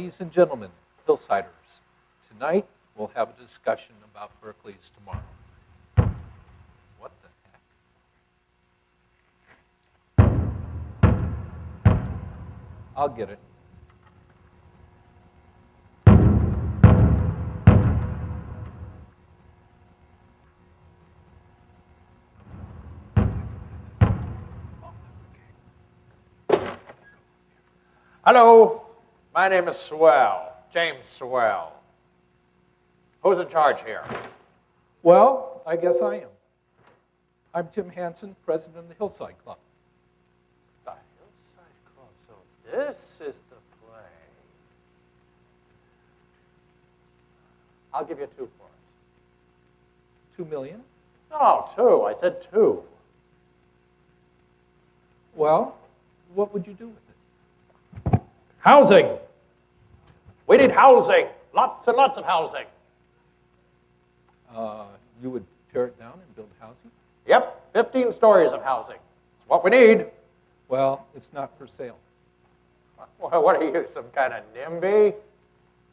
Ladies and gentlemen, Hillsiders, tonight we'll have a discussion about Berkeley's tomorrow. What the heck? I'll get it. Hello, my name is Swell, James Swell. Who's in charge here? Well, I guess I am. I'm Tim Hansen, president of the Hillside Club. The Hillside Club, so this is the place. I'll give you 2 for it. 2 million? No, 2, I said 2. Well, what would you do with it? Housing. We need housing, lots and lots of housing. You would tear it down and build housing? Yep, 15 stories of housing. It's what we need. Well, it's not for sale. Well, what are you, some kind of NIMBY?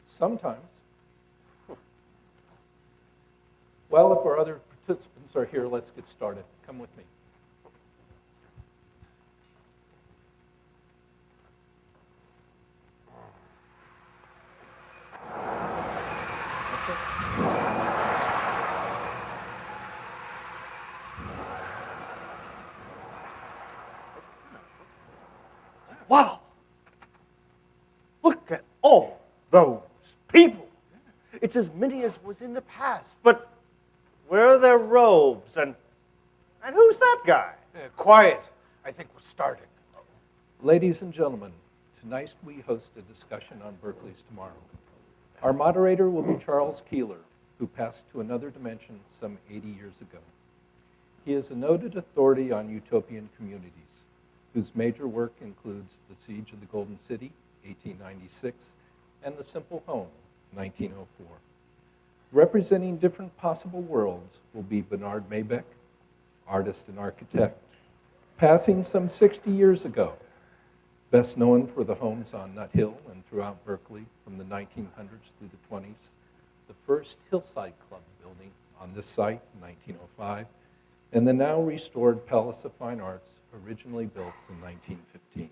Sometimes. Well, if our other participants are here, let's get started. Come with me. Wow! Look at all those people. It's as many as was in the past. But where are their robes? And who's that guy? Quiet. I think we're starting. Ladies and gentlemen, tonight we host a discussion on Berkeley's tomorrow. Our moderator will be Charles Keeler, who passed to another dimension some 80 years ago. He is a noted authority on utopian communities, whose major work includes The Siege of the Golden City, 1896, and The Simple Home, 1904. Representing different possible worlds will be Bernard Maybeck, artist and architect, passing some 60 years ago, best known for the homes on Nut Hill and throughout Berkeley from the 1900s through the 20s, the first Hillside Club building on this site in 1905, and the now restored Palace of Fine Arts, originally built in 1915.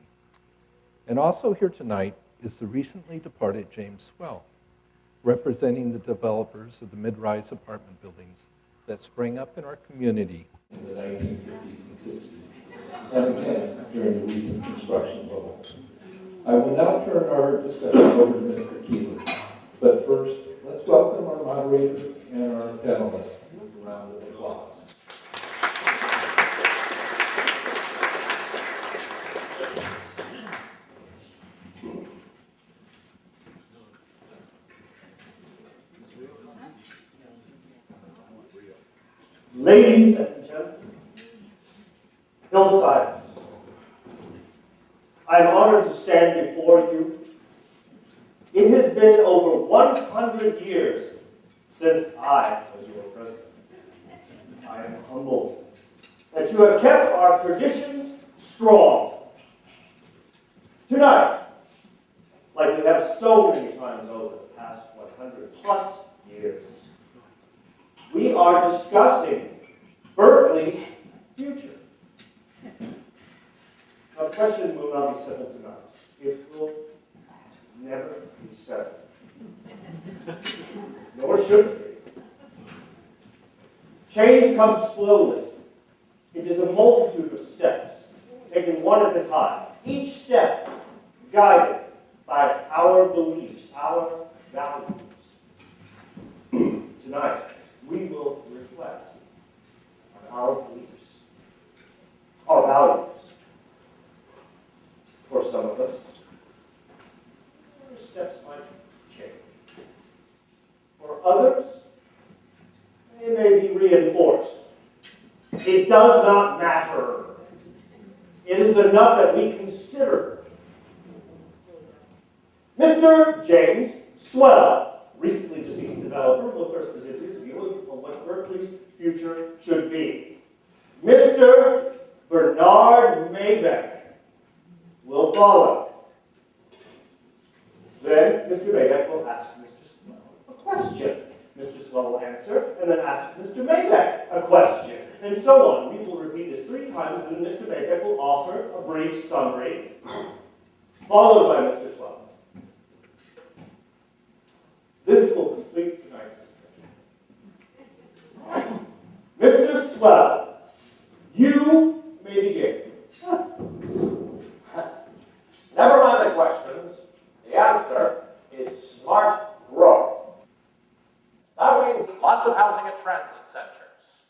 And also here tonight is the recently departed James Swell, representing the developers of the mid-rise apartment buildings that sprang up in our community in the 1950s and 60s, and again during the recent construction bubble. I will now turn our discussion over to Mr. Keeler, but first, let's welcome our moderator and our panelists with a round of applause. Ladies and gentlemen, Hillside, I'm honored to stand before you. It has been over 100 years since I was your president. I am humbled that you have kept our traditions strong. Tonight, like we have so many times over the past 100 plus years, we are discussing Berkeley's future. Now, the question will not be settled tonight. It will never be settled. Nor should it be. Change comes slowly. It is a multitude of steps, taken one at a time. Each step guided by our beliefs, our values. Tonight, we will reflect on our beliefs, our values. For some of us, our steps might change. For others, they may be reinforced. It does not matter. It is enough that we consider. Mr. James Swell, recently deceased developer, will first present his view of what Berkeley's future should be. Mr. Bernard Maybeck will follow. Then Mr. Maybeck will ask Mr. Swell a question. Mr. Swell will answer, and then ask Mr. Maybeck a question, and so on. We will repeat this 3 times, and then Mr. Maybeck will offer a brief summary, followed by Mr. Swell. This will complete tonight's discussion. Mr. Swell, you may begin. Never mind the questions. The answer is smart growth. That means lots of housing at transit centers.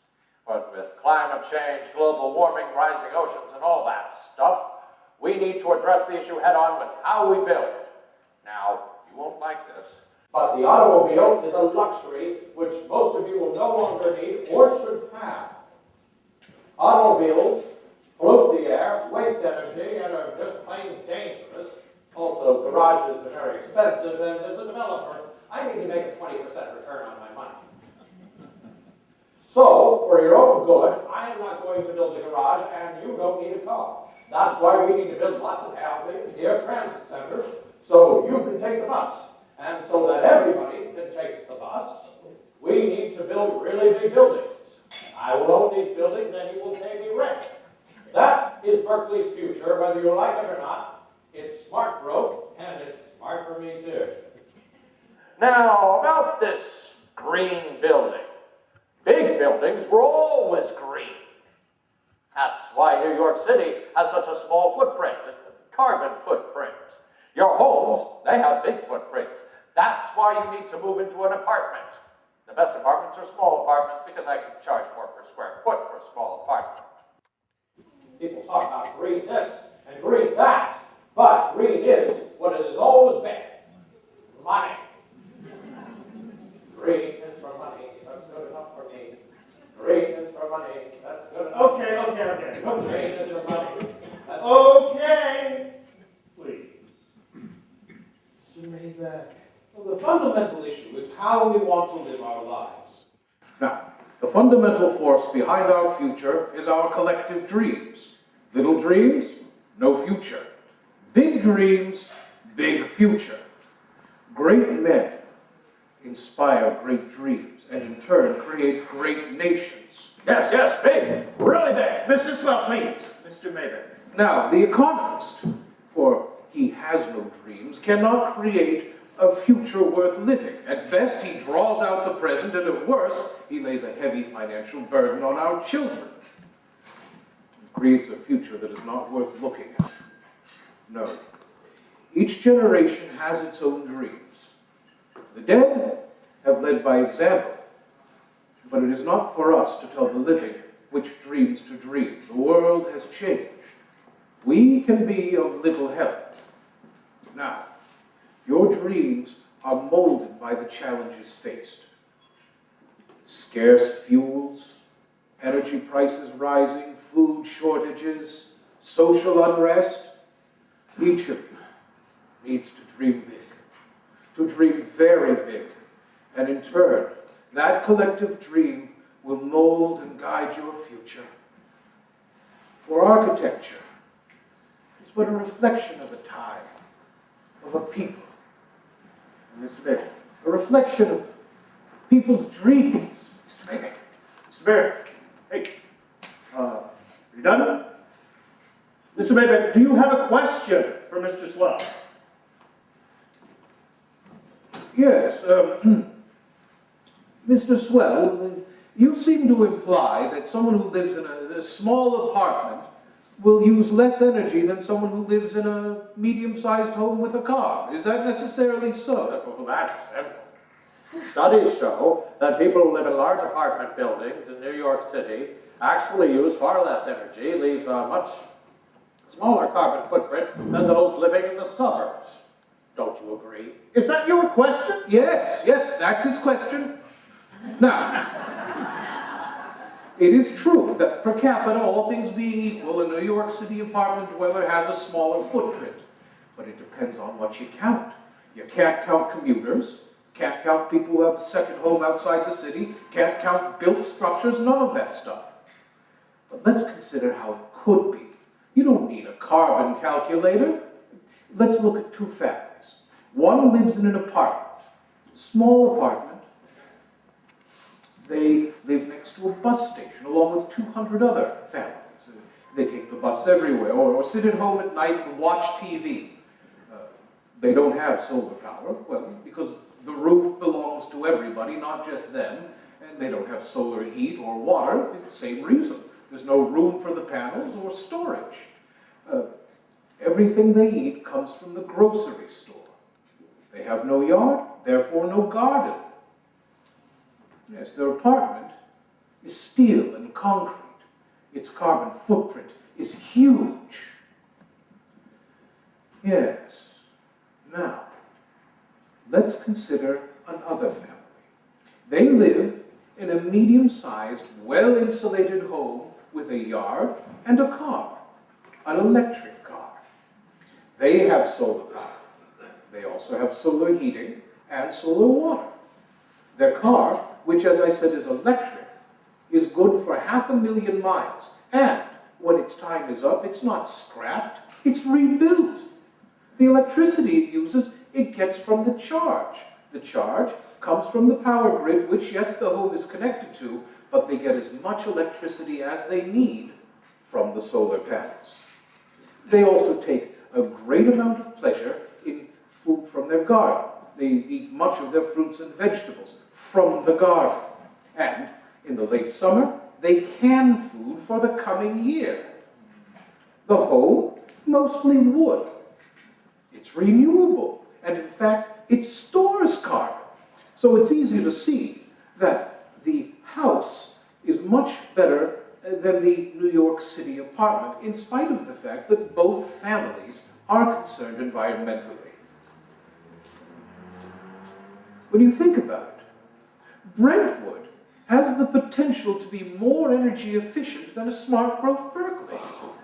But with climate change, global warming, rising oceans, and all that stuff, we need to address the issue head on with how we build. Now, you won't like this, but the automobile is a luxury which most of you will no longer need or should have. Automobiles pollute the air, waste energy, and are just plain dangerous. Also, garages are very expensive, and as a developer, I need to make a 20% return on my money. So, for your own good, I am not going to build a garage, and you don't need a car. That's why we need to build lots of housing near transit centers, so you can take the bus. And so that everybody can take the bus, we need to build really big buildings. I will own these buildings, and you will pay me rent. That is Berkeley's future, whether you like it or not. It's smart growth, and it's smart for me too. Now, about this green building. Big buildings were always green. That's why New York City has such a small footprint, a carbon footprint. Your homes, they have big footprints. That's why you need to move into an apartment. The best apartments are small apartments because I can charge more per square foot for a small apartment. People talk about green this and green that, but green is what it has always been. Money. Green is for money. That's good enough for me. Green is for money. That's good enough. Okay. Green is for money. That's Okay. Please. Mr. Maybeck. Well, the fundamental issue is how we want to live our lives. Now, the fundamental force behind our future is our collective dreams. Little dreams, no future. Big dreams, big future. Great men inspire great dreams and in turn create great nations. Yes, big, really big. Mr. Swell, please. Mr. Maybeck. Now, the economist, for he has no dreams, cannot create a future worth living. At best, he draws out the present, and at worst, he lays a heavy financial burden on our children. He creates a future that is not worth looking at. No. Each generation has its own dreams. The dead have led by example, but it is not for us to tell the living which dreams to dream. The world has changed. We can be of little help. Now, your dreams are molded by the challenges faced. Scarce fuels, energy prices rising, food shortages, social unrest. Each of you needs to dream big, to dream very big, and in turn, that collective dream will mold and guide your future. For architecture is but a reflection of a time, of a people. Mr. Baker. A reflection of people's dreams. Mr. Baker. Mr. Baker. Hey. Are you done? Mr. Maybeck, do you have a question for Mr. Swell? Yes, Mr. Swell, you seem to imply that someone who lives in a small apartment will use less energy than someone who lives in a medium-sized home with a car. Is that necessarily so? Well, that's simple. Studies show that people who live in large apartment buildings in New York City actually use far less energy, leave a much smaller carbon footprint than those living in the suburbs. Don't you agree? Is that your question? Yes, that's his question. Now, it is true that per capita, all things being equal, a New York City apartment dweller has a smaller footprint. But it depends on what you count. You can't count commuters, can't count people who have a second home outside the city, can't count built structures, none of that stuff. But let's consider how it could be. You don't need a carbon calculator. Let's look at two families. One lives in an apartment, a small apartment. They live next to a bus station along with 200 other families. They take the bus everywhere or sit at home at night and watch TV. They don't have solar power, well, because the roof belongs to everybody, not just them, and they don't have solar heat or water, same reason. There's no room for the panels or storage. Everything they eat comes from the grocery store. They have no yard, therefore no garden. Yes, their apartment is steel and concrete. Its carbon footprint is huge. Yes. Now, let's consider another family. They live in a medium-sized, well-insulated home with a yard and a car, an electric car. They have solar power. They also have solar heating and solar water. Their car, which as I said is electric, is good for 500,000 miles. And when its time is up, it's not scrapped, it's rebuilt. The electricity it uses, it gets from the charge. The charge comes from the power grid, which, yes, the home is connected to, but they get as much electricity as they need from the solar panels. They also take a great amount of pleasure in food from their garden. They eat much of their fruits and vegetables from the garden. And in the late summer, they can food for the coming year. The home, mostly wood. It's renewable, and in fact, it stores carbon. So it's easy to see that the house is much better than the New York City apartment, in spite of the fact that both families are concerned environmentally. When you think about it, Brentwood has the potential to be more energy efficient than a smart growth Berkeley.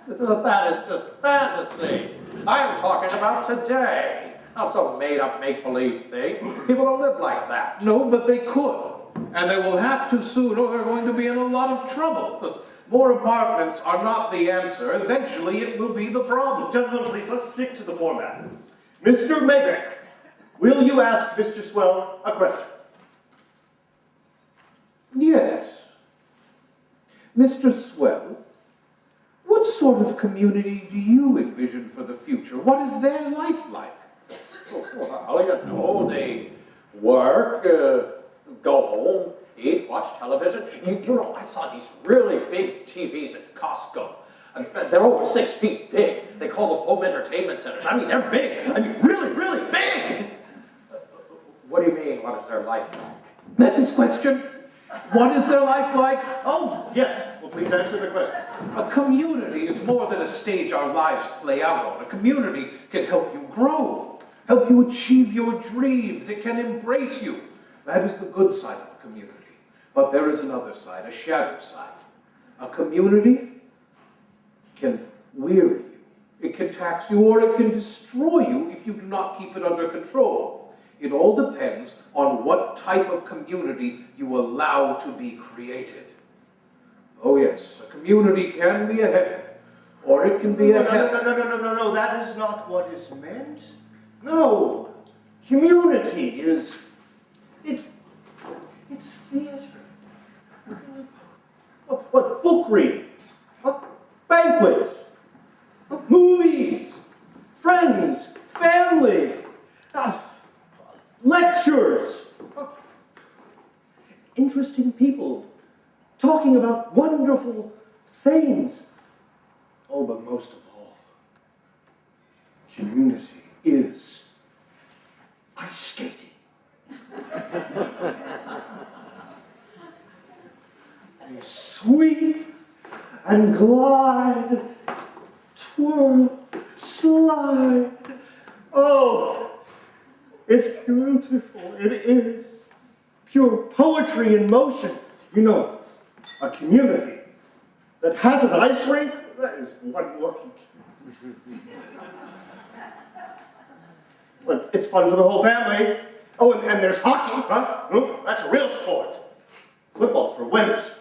That is just fantasy. I am talking about today, not some made-up make-believe thing. People don't live like that. No, but they could. And they will have to soon, or they're going to be in a lot of trouble. More apartments are not the answer. Eventually, it will be the problem. Gentlemen, please, let's stick to the format. Mr. Maybeck, will you ask Mr. Swell a question? Yes. Mr. Swell, what sort of community do you envision for the future? What is their life like? Well, you know, they work, go home, eat, watch television. You know, I saw these really big TVs at Costco. And they're over 6 feet big. They call them home entertainment centers. I mean, they're big. I mean, really, really big. What do you mean, what is their life like? That's his question. What is their life like? Oh, yes. Well, please answer the question. A community is more than a stage our lives play out on. A community can help you grow, help you achieve your dreams. It can embrace you. That is the good side of a community. But there is another side, a shadow side. A community can weary you. It can tax you, or it can destroy you if you do not keep it under control. It all depends on what type of community you allow to be created. Oh yes, a community can be a heaven, or it can be a hell. No, that is not what is meant. No, community is, it's theater. What, book reading, banquets, movies, friends, family, lectures, interesting people talking about wonderful things. Oh, but most of all, community is ice skating. They sweep and glide, twirl, slide. Oh, it's beautiful. It is pure poetry in motion. You know, a community that has an ice rink, that is one lucky community. But it's fun for the whole family. Oh, and there's hockey, huh? Oh, that's a real sport. Football's for winners.